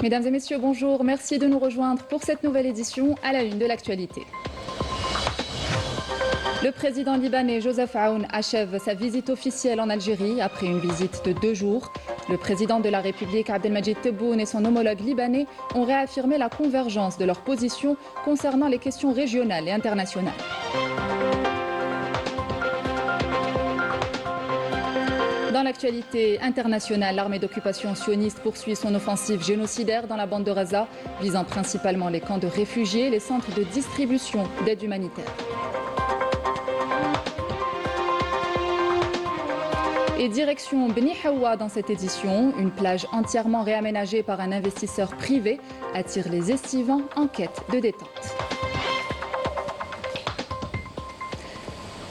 Mesdames et messieurs, bonjour. Merci de nous rejoindre pour cette nouvelle édition à la une de l'actualité. Le président libanais Joseph Aoun achève sa visite officielle en Algérie après une visite de 2 jours. Le président de la République Abdelmadjid Tebboune et son homologue libanais ont réaffirmé la convergence de leurs positions concernant les questions régionales et internationales. Dans l'actualité internationale, l'armée d'occupation sioniste poursuit son offensive génocidaire dans la bande de Gaza, visant principalement les camps de réfugiés et les centres de distribution d'aide humanitaire. Et direction Beni Hawa dans cette édition, une plage entièrement réaménagée par un investisseur privé attire les estivants en quête de détente.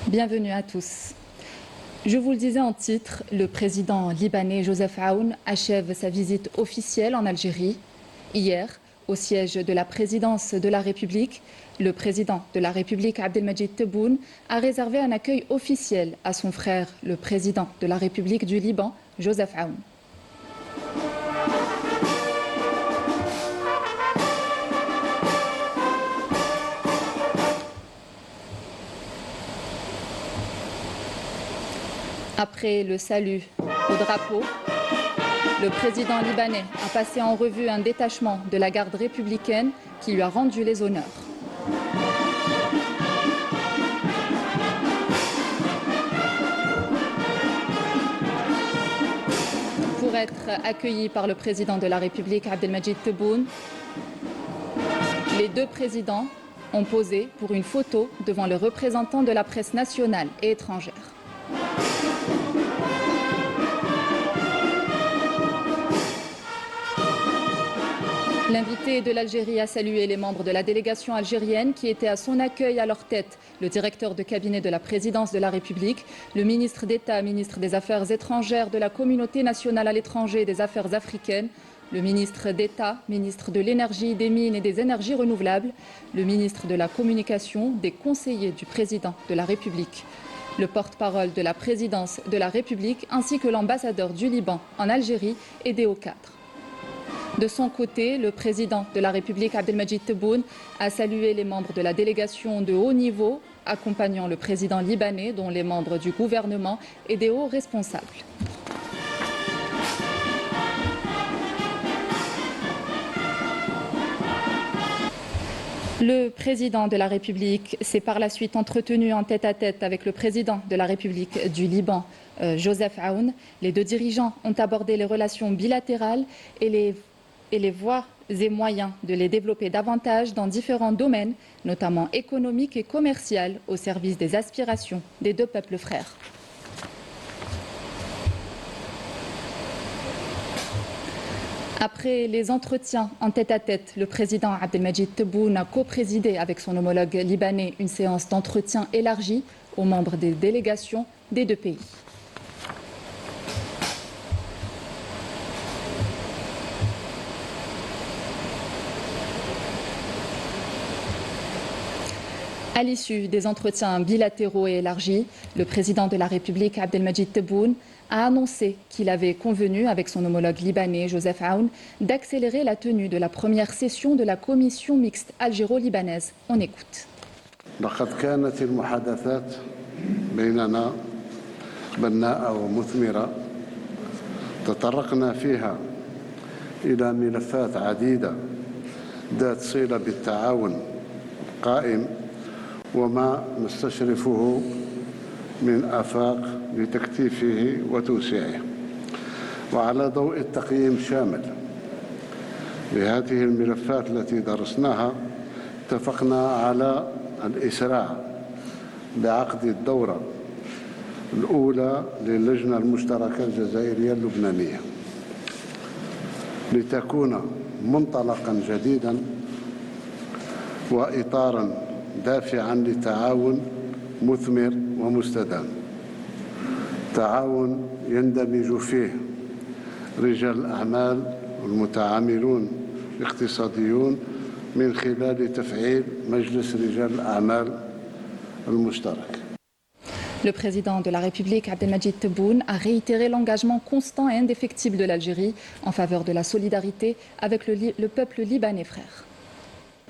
Bienvenue à tous. Je vous le disais en titre, le président libanais Joseph Aoun achève sa visite officielle en Algérie. Hier, au siège de la présidence de la République, le président de la République Abdelmadjid Tebboune a réservé un accueil officiel à son frère, le président de la République du Liban, Joseph Aoun. Après le salut au drapeau, le président libanais a passé en revue un détachement de la garde républicaine qui lui a rendu les honneurs. Pour être accueilli par le président de la République Abdelmadjid Tebboune, les deux présidents ont posé pour une photo devant le représentant de la presse nationale et étrangère. L'invité de l'Algérie a salué les membres de la délégation algérienne qui étaient à son accueil. À leur tête, le directeur de cabinet de la présidence de la République, le ministre d'État, ministre des Affaires étrangères, de la communauté nationale à l'étranger et des Affaires africaines, le ministre d'État, ministre de l'Énergie, des Mines et des Énergies renouvelables, le ministre de la Communication, des conseillers du président de la République, le porte-parole de la présidence de la République ainsi que l'ambassadeur du Liban en Algérie et des hauts cadres. De son côté, le président de la République Abdelmadjid Tebboune a salué les membres de la délégation de haut niveau accompagnant le président libanais, dont les membres du gouvernement et des hauts responsables. Le président de la République s'est par la suite entretenu en tête-à-tête avec le président de la République du Liban, Joseph Aoun. Les deux dirigeants ont abordé les relations bilatérales et les voies et moyens de les développer davantage dans différents domaines, notamment économiques et commerciaux, au service des aspirations des deux peuples frères. Après les entretiens en tête-à-tête, le président Abdelmadjid Tebboune a co-présidé avec son homologue libanais une séance d'entretien élargie aux membres des délégations des deux pays. À l'issue des entretiens bilatéraux et élargis, le président de la République Abdelmadjid Tebboune a annoncé qu'il avait convenu avec son homologue libanais Joseph Aoun d'accélérer la tenue de la première session de la commission mixte algéro-libanaise. On écoute. لقد كانت المحادثات بيننا بناءة ومثمرة تطرقنا فيها إلى ملفات عديدة ذات صلة بالتعاون قائم وما نستشرفه من آفاق لتكثيفه وتوسيعه. وعلى ضوء التقييم الشامل لهذه الملفات التي درسناها اتفقنا على الإسراع بعقد الدورة الأولى للجنة المشتركة الجزائرية اللبنانية لتكون منطلقا جديدا وإطارا دافعا لتعاون مثمر ومستدام، تعاون يندمج فيه رجال الأعمال والمتعاملون الاقتصاديون من خلال تفعيل مجلس رجال الأعمال المشترك. Le président de la République, Abdelmadjid Tebboune, a réitéré l'engagement constant et indéfectible de l'Algérie en faveur de la solidarité avec le peuple libanais frère.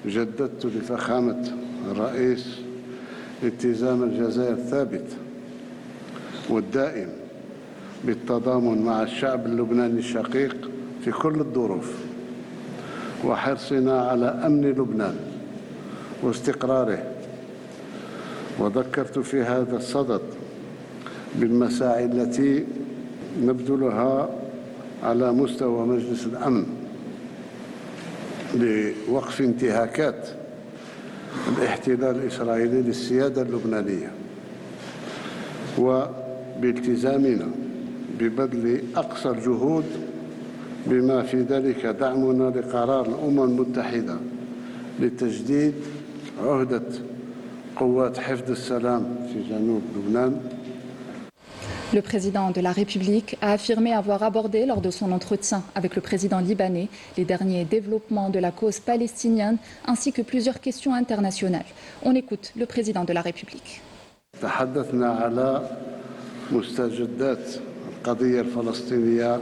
جددت لفخامة الرئيس التزام الجزائر الثابت والدائم بالتضامن مع الشعب اللبناني الشقيق في كل الظروف وحرصنا على أمن لبنان واستقراره، وذكرت في هذا الصدد بالمساعي التي نبذلها على مستوى مجلس الأمن لوقف انتهاكات الاحتلال الإسرائيلي للسيادة اللبنانية، وبالتزامنا ببذل أقصى الجهود بما في ذلك دعمنا لقرار الأمم المتحدة لتجديد عهدة قوات حفظ السلام في جنوب لبنان. Le président de la République a affirmé avoir abordé lors de son entretien avec le président libanais les derniers développements de la cause palestinienne ainsi que plusieurs questions internationales. On écoute le président de la République. تحدثنا على مستجدات القضية الفلسطينية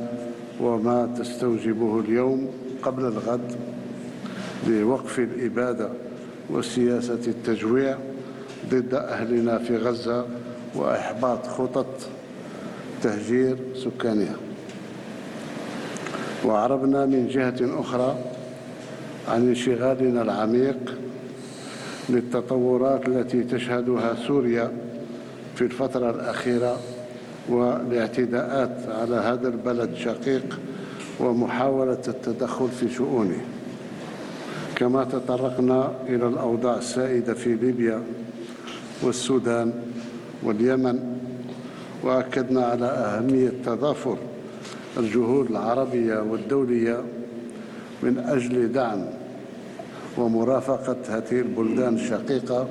وما تستوجبه اليوم قبل الغد لوقف الإبادة وسياسة التجويع ضد أهلنا في غزة وإحباط خطط تهجير سكانها. وعربنا من جهة أخرى عن انشغالنا العميق للتطورات التي تشهدها سوريا في الفترة الأخيرة والاعتداءات على هذا البلد الشقيق ومحاولة التدخل في شؤونه. كما تطرقنا إلى الأوضاع السائدة في ليبيا والسودان واليمن، وأكدنا على أهمية تضافر الجهود العربية والدولية من أجل دعم ومرافقة هذه البلدان الشقيقة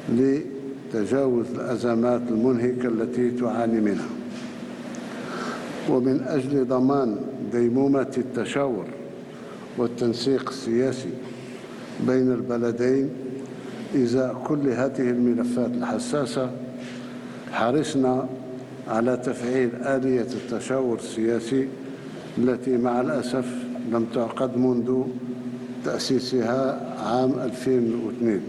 لتجاوز الأزمات المنهكة التي تعاني منها، ومن أجل ضمان ديمومة التشاور والتنسيق السياسي بين البلدين إزاء كل هذه الملفات الحساسة. حرصنا على تفعيل آلية التشاور السياسي التي مع الأسف لم تعقد منذ تأسيسها عام 2002.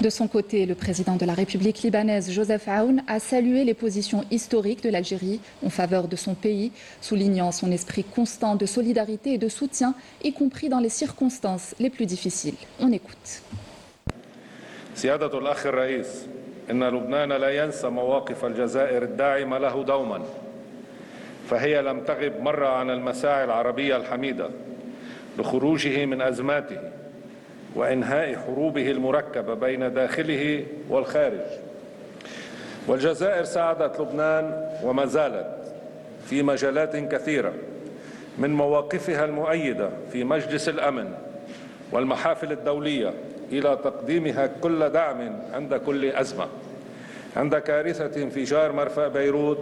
De son côté, le président de la République libanaise, Joseph Aoun, a salué les positions historiques de l'Algérie en faveur de son pays, soulignant son esprit constant de solidarité et de soutien, y compris dans les circonstances les plus difficiles. On écoute. سيادة الأخ الرئيس، إن لبنان لا ينسى مواقف الجزائر الداعمة له دوما، فهي لم تغب مرة عن المساعي العربية الحميدة لخروجه من أزماته وإنهاء حروبه المركبة بين داخله والخارج. والجزائر ساعدت لبنان وما زالت في مجالات كثيرة، من مواقفها المؤيدة في مجلس الأمن والمحافل الدولية إلى تقديمها كل دعم عند كل أزمة، عند كارثة انفجار مرفأ بيروت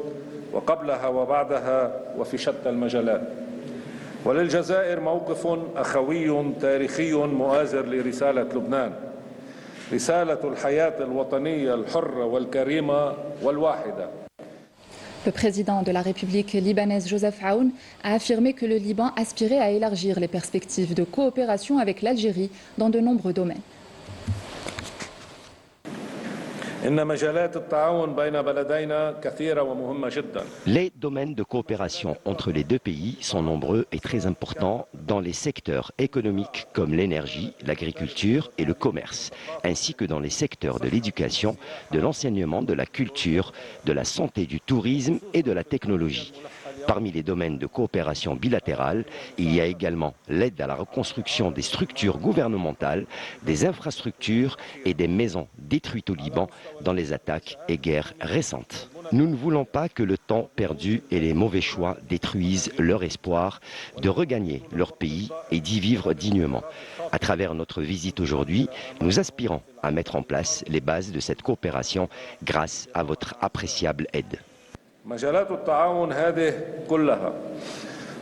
وقبلها وبعدها وفي شتى المجالات. وللجزائر موقف أخوي تاريخي مؤازر لرسالة لبنان، رسالة الحياة الوطنية الحرة والكريمة والواحدة. Le président de la République libanaise, Joseph Aoun, a affirmé que le Liban aspirait à élargir les perspectives de coopération avec l'Algérie dans de nombreux domaines. Les domaines de coopération entre les deux pays sont nombreux et très importants dans les secteurs économiques comme l'énergie, l'agriculture et le commerce, ainsi que dans les secteurs de l'éducation, de l'enseignement, de la culture, de la santé, du tourisme et de la technologie. Parmi les domaines de coopération bilatérale, il y a également l'aide à la reconstruction des structures gouvernementales, des infrastructures et des maisons détruites au Liban dans les attaques et guerres récentes. Nous ne voulons pas que le temps perdu et les mauvais choix détruisent leur espoir de regagner leur pays et d'y vivre dignement. À travers notre visite aujourd'hui, nous aspirons à mettre en place les bases de cette coopération grâce à votre appréciable aide. مجالات التعاون هذه كلها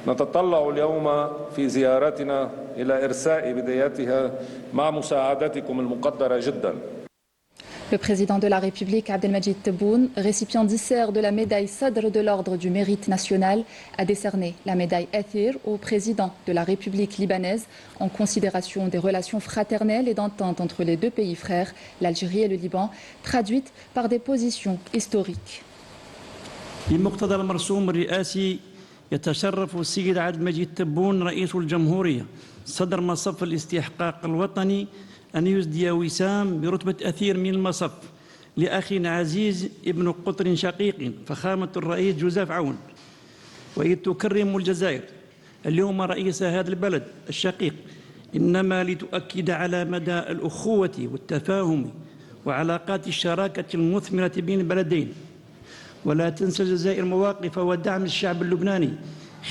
نتطلع اليوم في زيارتنا إلى إرساء بداياتها مع مساعدتكم المقدرة جدا. Le président de la République, Abdelmadjid Tebboune, récipiendaire de la médaille Sadr de l'Ordre du Mérite National, a décerné la médaille Athir au président de la République libanaise en considération des relations fraternelles et d'entente entre les deux pays frères, l'Algérie et le Liban, traduites par des positions historiques. بمقتضى المرسوم الرئاسي يتشرف السيد عبد المجيد تبون رئيس الجمهورية صدر مصف الاستحقاق الوطني أن يسدي وسام برتبة أثير من المصف لأخينا عزيز ابن قطر شقيق فخامة الرئيس جوزيف عون. وإذ تكرم الجزائر اليوم رئيس هذا البلد الشقيق إنما لتؤكد على مدى الأخوة والتفاهم وعلاقات الشراكة المثمرة بين البلدين. ولا تنسى الجزائر مواقف ودعم الشعب اللبناني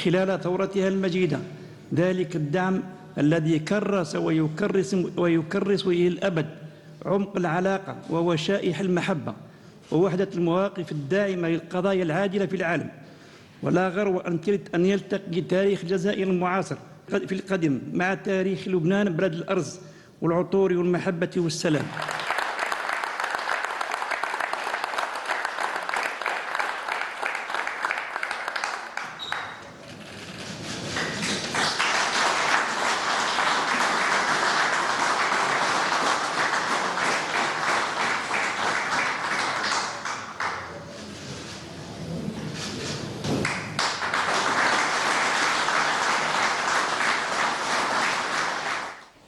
خلال ثورتها المجيدة، ذلك الدعم الذي كرس ويكرس إلى الأبد عمق العلاقة ووشائح المحبة ووحدة المواقف الداعمة للقضايا العاجلة في العالم. ولا غرو أن يلتقي تاريخ الجزائر المعاصر في القدم مع تاريخ لبنان بلد الأرز والعطور والمحبة والسلام.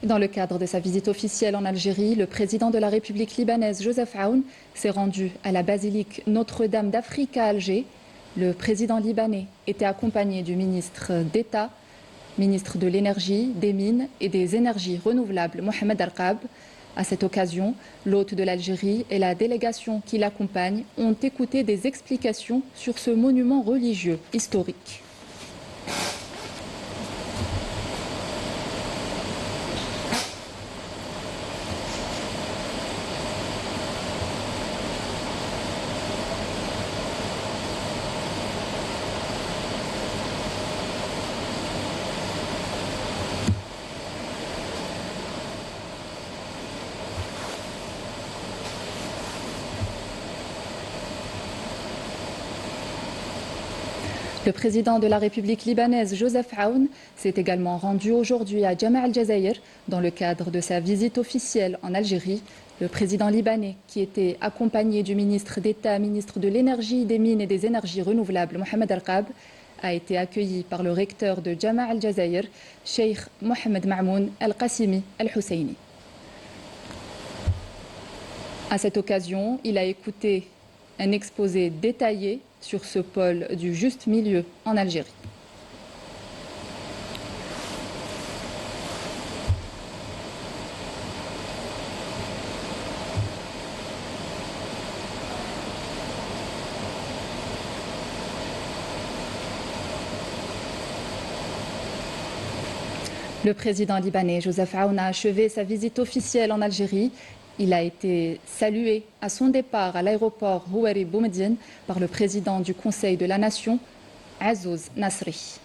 Dans le cadre de sa visite officielle en Algérie, le président de la République libanaise, Joseph Aoun, s'est rendu à la basilique Notre-Dame d'Afrique à Alger. Le président libanais était accompagné du ministre d'État, ministre de l'Énergie, des Mines et des Énergies renouvelables, Mohamed Arqab. À cette occasion, l'hôte de l'Algérie et la délégation qui l'accompagne ont écouté des explications sur ce monument religieux historique. Le président de la République libanaise, Joseph Aoun, s'est également rendu aujourd'hui à Jama' al-Jazair dans le cadre de sa visite officielle en Algérie. Le président libanais, qui était accompagné du ministre d'État, ministre de l'Énergie, des Mines et des Énergies renouvelables, Mohamed Arqab, a été accueilli par le recteur de Jama' al-Jazair, Cheikh Mohamed Ma'moun al-Qassimi al-Husseini. À cette occasion, il a écouté un exposé détaillé sur ce pôle du juste milieu en Algérie. Le président libanais Joseph Aoun a achevé sa visite officielle en Algérie. Il a été salué à son départ à l'aéroport Houari Boumediene par le président du Conseil de la Nation, Azzouz Nasri.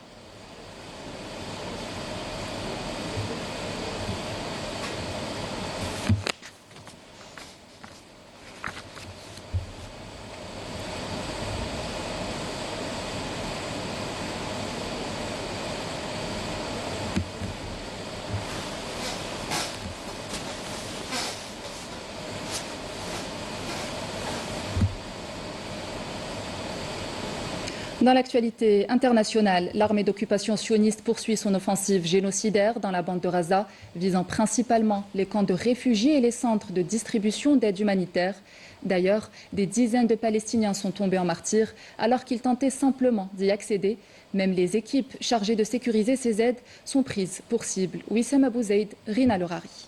Dans l'actualité internationale, l'armée d'occupation sioniste poursuit son offensive génocidaire dans la bande de Gaza, visant principalement les camps de réfugiés et les centres de distribution d'aide humanitaire. D'ailleurs, des dizaines de Palestiniens sont tombés en martyrs alors qu'ils tentaient simplement d'y accéder. Même les équipes chargées de sécuriser ces aides sont prises pour cible. Wissam Abou Zaid, Rina Lorari.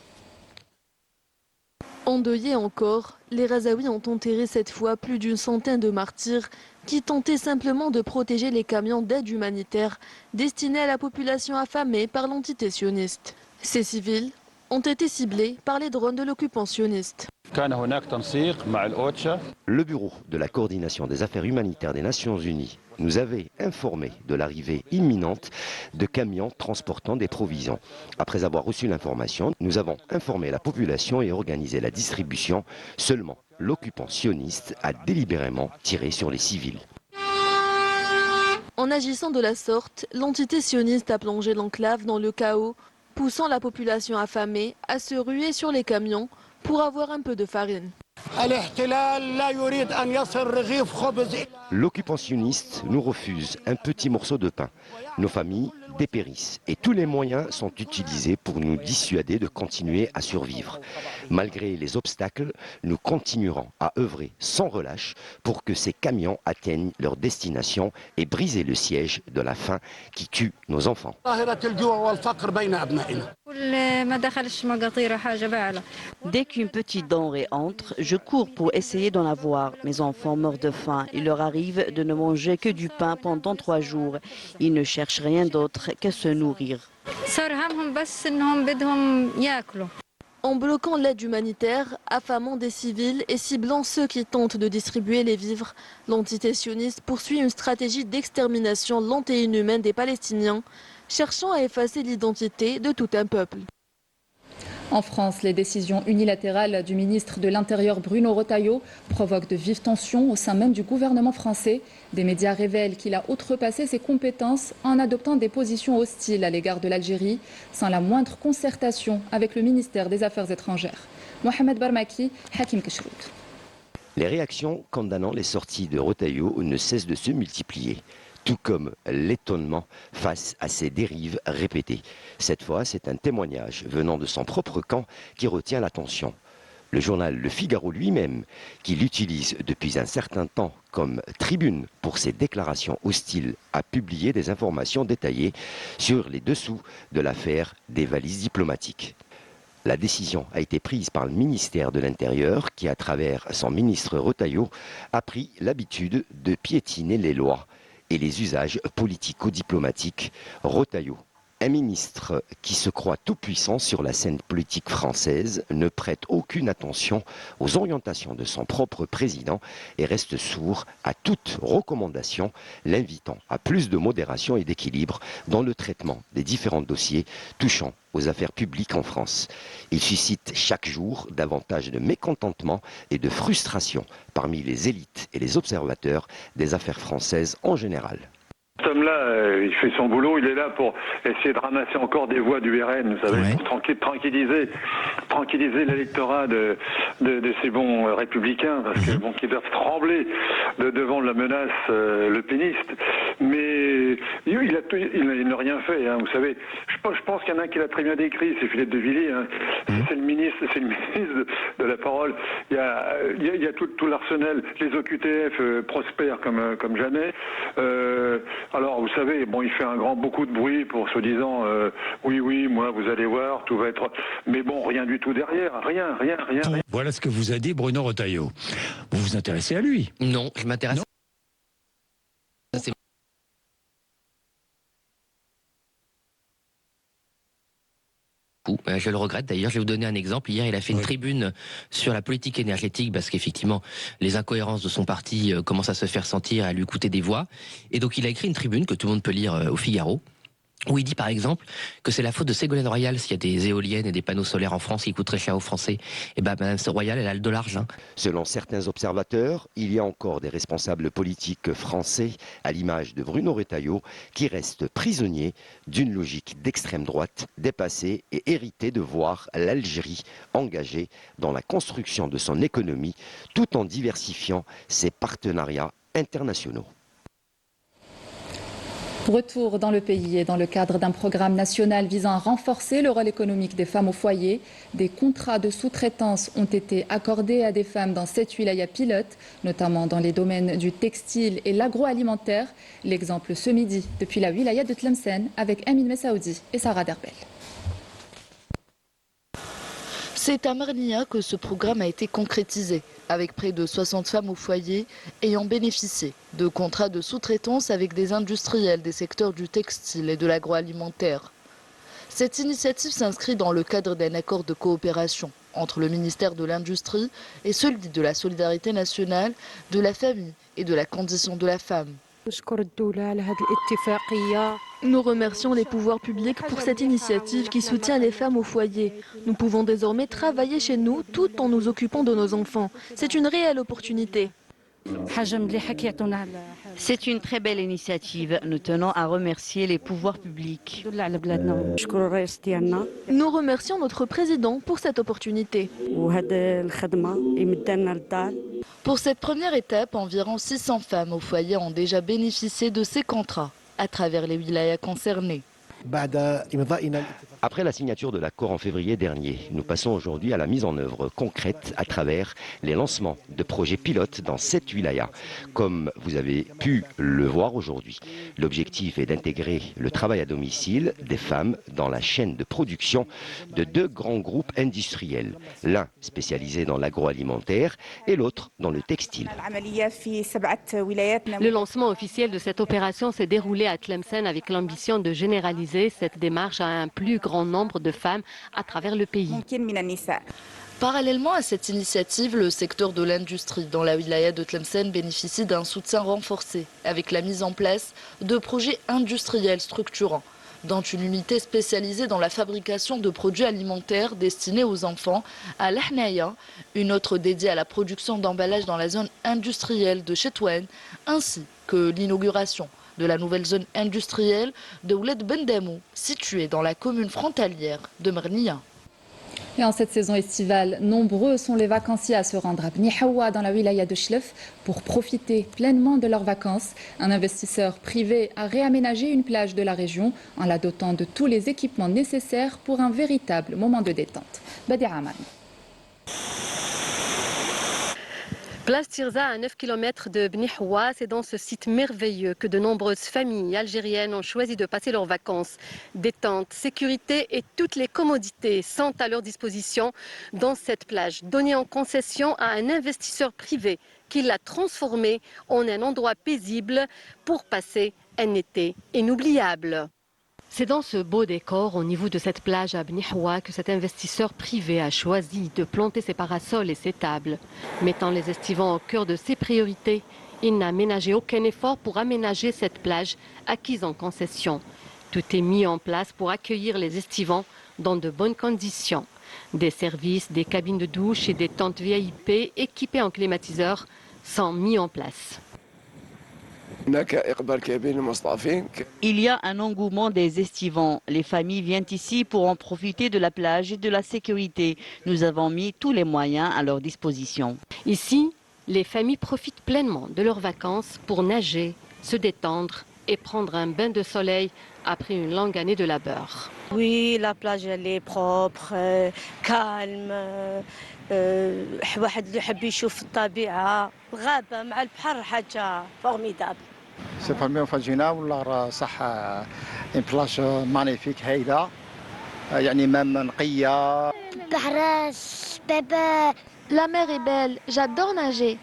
Endeuillés encore, les Gazaouis ont enterré cette fois plus d'une centaine de martyrs qui tentaient simplement de protéger les camions d'aide humanitaire destinés à la population affamée par l'entité sioniste. Ces civils ont été ciblés par les drones de l'occupant sioniste. Le bureau de la coordination des affaires humanitaires des Nations Unies nous avait informé de l'arrivée imminente de camions transportant des provisions. Après avoir reçu l'information, nous avons informé la population et organisé la distribution seulement l'occupant sioniste a délibérément tiré sur les civils. En agissant de la sorte, l'entité sioniste a plongé l'enclave dans le chaos, poussant la population affamée à se ruer sur les camions pour avoir un peu de farine. L'occupant sioniste nous refuse un petit morceau de pain. Nos familles dépérissent et tous les moyens sont utilisés pour nous dissuader de continuer à survivre. Malgré les obstacles, nous continuerons à œuvrer sans relâche pour que ces camions atteignent leur destination et briser le siège de la faim qui tue nos enfants. Dès qu'une petite denrée entre, je cours pour essayer d'en avoir. Mes enfants meurent de faim. Il leur arrive de ne manger que du pain pendant 3 jours. Ils ne cherchent rien d'autre qu'à se nourrir. En bloquant l'aide humanitaire, affamant des civils et ciblant ceux qui tentent de distribuer les vivres, l'entité sioniste poursuit une stratégie d'extermination lente et inhumaine des Palestiniens, cherchant à effacer l'identité de tout un peuple. En France, les décisions unilatérales du ministre de l'Intérieur Bruno Retailleau provoquent de vives tensions au sein même du gouvernement français. Des médias révèlent qu'il a outrepassé ses compétences en adoptant des positions hostiles à l'égard de l'Algérie, sans la moindre concertation avec le ministère des Affaires étrangères. Mohamed Barmaki, Hakim Keshrout. Les réactions condamnant les sorties de Retailleau ne cessent de se multiplier, tout comme l'étonnement face à ces dérives répétées. Cette fois, c'est un témoignage venant de son propre camp qui retient l'attention. Le journal Le Figaro lui-même, qui l'utilise depuis un certain temps comme tribune pour ses déclarations hostiles, a publié des informations détaillées sur les dessous de l'affaire des valises diplomatiques. La décision a été prise par le ministère de l'Intérieur qui, à travers son ministre Retailleau, a pris l'habitude de piétiner les lois et les usages politico-diplomatiques. Retailleau, un ministre qui se croit tout-puissant sur la scène politique française, ne prête aucune attention aux orientations de son propre président et reste sourd à toute recommandation l'invitant à plus de modération et d'équilibre dans le traitement des différents dossiers touchant aux affaires publiques en France. Il suscite chaque jour davantage de mécontentement et de frustration parmi les élites et les observateurs des affaires françaises en général. Cet homme-là, il fait son boulot, il est là pour essayer de ramasser encore des voix du RN, vous savez, pour tranquilliser l'électorat de ces bons républicains, parce que bon, qu'ils doivent trembler devant la menace le péniste. Mais il n'a rien fait, hein, vous savez. Je pense qu'il y en a un qui l'a très bien décrit, c'est Philippe de Villiers. Hein. C'est le ministre de la parole. Il y a tout l'arsenal. Les OQTF prospèrent comme jamais. Alors, vous savez, bon, il fait beaucoup de bruit pour soi-disant, oui, moi, vous allez voir, tout va être... Mais bon, rien du tout derrière, rien. Voilà ce que vous a dit Bruno Retailleau. Vous vous intéressez à lui? Non, je m'intéresse... Je le regrette d'ailleurs, je vais vous donner un exemple. Hier, il a fait une tribune sur la politique énergétique parce qu'effectivement, les incohérences de son parti commencent à se faire sentir, à lui coûter des voix. Et donc, il a écrit une tribune que tout le monde peut lire au Figaro, où il dit par exemple que c'est la faute de Ségolène Royal s'il y a des éoliennes et des panneaux solaires en France qui coûteraient cher aux Français. Et ben, Mme Royal, elle a le dos large. Hein. Selon certains observateurs, il y a encore des responsables politiques français, à l'image de Bruno Retailleau, qui restent prisonniers d'une logique d'extrême droite dépassée et héritée de voir l'Algérie engagée dans la construction de son économie, tout en diversifiant ses partenariats internationaux. Retour dans le pays et dans le cadre d'un programme national visant à renforcer le rôle économique des femmes au foyer, des contrats de sous-traitance ont été accordés à des femmes dans 7 wilayas pilotes, notamment dans les domaines du textile et l'agroalimentaire. L'exemple ce midi depuis la wilaya de Tlemcen avec Amine Messaoudi et Sarah Derbel. C'est à Marnia que ce programme a été concrétisé, avec près de 60 femmes au foyer ayant bénéficié de contrats de sous-traitance avec des industriels des secteurs du textile et de l'agroalimentaire. Cette initiative s'inscrit dans le cadre d'un accord de coopération entre le ministère de l'Industrie et celui de la Solidarité nationale, de la famille et de la condition de la femme. Nous remercions les pouvoirs publics pour cette initiative qui soutient les femmes au foyer. Nous pouvons désormais travailler chez nous tout en nous occupant de nos enfants. C'est une réelle opportunité. C'est une très belle initiative. Nous tenons à remercier les pouvoirs publics. Nous remercions notre président pour cette opportunité. Pour cette première étape, environ 600 femmes au foyer ont déjà bénéficié de ces contrats à travers les wilayas concernés. Après la signature de l'accord en février dernier, nous passons aujourd'hui à la mise en œuvre concrète à travers les lancements de projets pilotes dans 7 wilayas. Comme vous avez pu le voir aujourd'hui, l'objectif est d'intégrer le travail à domicile des femmes dans la chaîne de production de 2 grands groupes industriels, l'un spécialisé dans l'agroalimentaire et l'autre dans le textile. Le lancement officiel de cette opération s'est déroulé à Tlemcen avec l'ambition de généraliser cette démarche à un plus grand nombre de femmes à travers le pays. Parallèlement à cette initiative, le secteur de l'industrie dans la wilaya de Tlemcen bénéficie d'un soutien renforcé avec la mise en place de projets industriels structurants, dont une unité spécialisée dans la fabrication de produits alimentaires destinés aux enfants à l'Ahnaya, une autre dédiée à la production d'emballages dans la zone industrielle de Chetouane, ainsi que l'inauguration de la nouvelle zone industrielle de Ouled Bendamou, située dans la commune frontalière de Mernia. Et en cette saison estivale, nombreux sont les vacanciers à se rendre à Bni Hawa dans la wilaya de Chlef pour profiter pleinement de leurs vacances. Un investisseur privé a réaménagé une plage de la région en la dotant de tous les équipements nécessaires pour un véritable moment de détente. Badi Aman. Place Tirza, à 9 km de Bni Hawa, c'est dans ce site merveilleux que de nombreuses familles algériennes ont choisi de passer leurs vacances. Détente, sécurité et toutes les commodités sont à leur disposition dans cette plage, donnée en concession à un investisseur privé qui l'a transformée en un endroit paisible pour passer un été inoubliable. C'est dans ce beau décor, au niveau de cette plage à Bni Hawa, que cet investisseur privé a choisi de planter ses parasols et ses tables. Mettant les estivants au cœur de ses priorités, il n'a ménagé aucun effort pour aménager cette plage acquise en concession. Tout est mis en place pour accueillir les estivants dans de bonnes conditions. Des services, des cabines de douche et des tentes VIP équipées en climatiseurs sont mis en place. Il y a un engouement des estivants. Les familles viennent ici pour en profiter de la plage et de la sécurité. Nous avons mis tous les moyens à leur disposition. Ici, les familles profitent pleinement de leurs vacances pour nager, se détendre et prendre un bain de soleil après une longue année de labeur. Oui, la plage elle est propre, calme. واحد اللي يحب يشوف الطبيعة غابة مع البحر حاجة فورميدابل. C'est pas bien فجينا ولا صح une plage magnifique هايلة يعني même نقية. البحر بابا. La mer est belle, j'adore nager.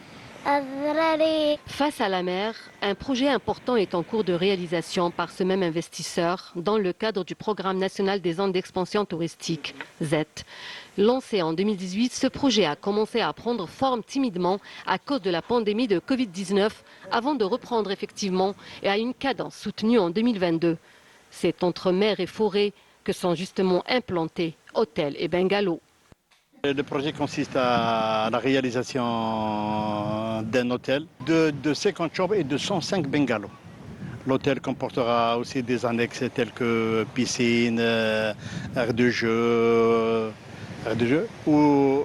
Face à la mer, un projet important est en cours de réalisation par ce même investisseur dans le cadre du Programme national des zones d'expansion touristique, ZET. Lancé en 2018, ce projet a commencé à prendre forme timidement à cause de la pandémie de Covid-19 avant de reprendre effectivement et à une cadence soutenue en 2022. C'est entre mer et forêt que sont justement implantés hôtels et bungalows. Le projet consiste à la réalisation d'un hôtel de 50 chambres et de 105 bungalows. L'hôtel comportera aussi des annexes telles que piscine, aire de jeu. Ou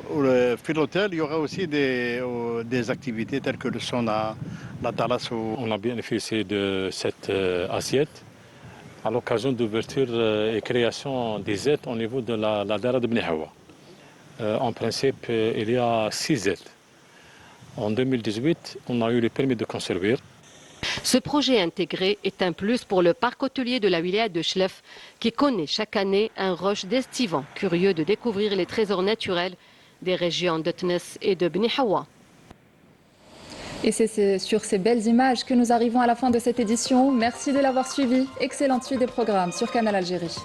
puis l'hôtel, il y aura aussi des activités telles que le sauna, la terrasse. On a bénéficié de cette assiette à l'occasion d'ouverture et création des aides au niveau de la Dara de Bni Hawa. En principe, il y a 6 aides. En 2018, on a eu le permis de construire. Ce projet intégré est un plus pour le parc hôtelier de la wilaya de Chlef qui connaît chaque année un rush d'estivants curieux de découvrir les trésors naturels des régions de Tness et de Bni Hawa. Et c'est sur ces belles images que nous arrivons à la fin de cette édition. Merci de l'avoir suivi. Excellente suite des programmes sur Canal Algérie.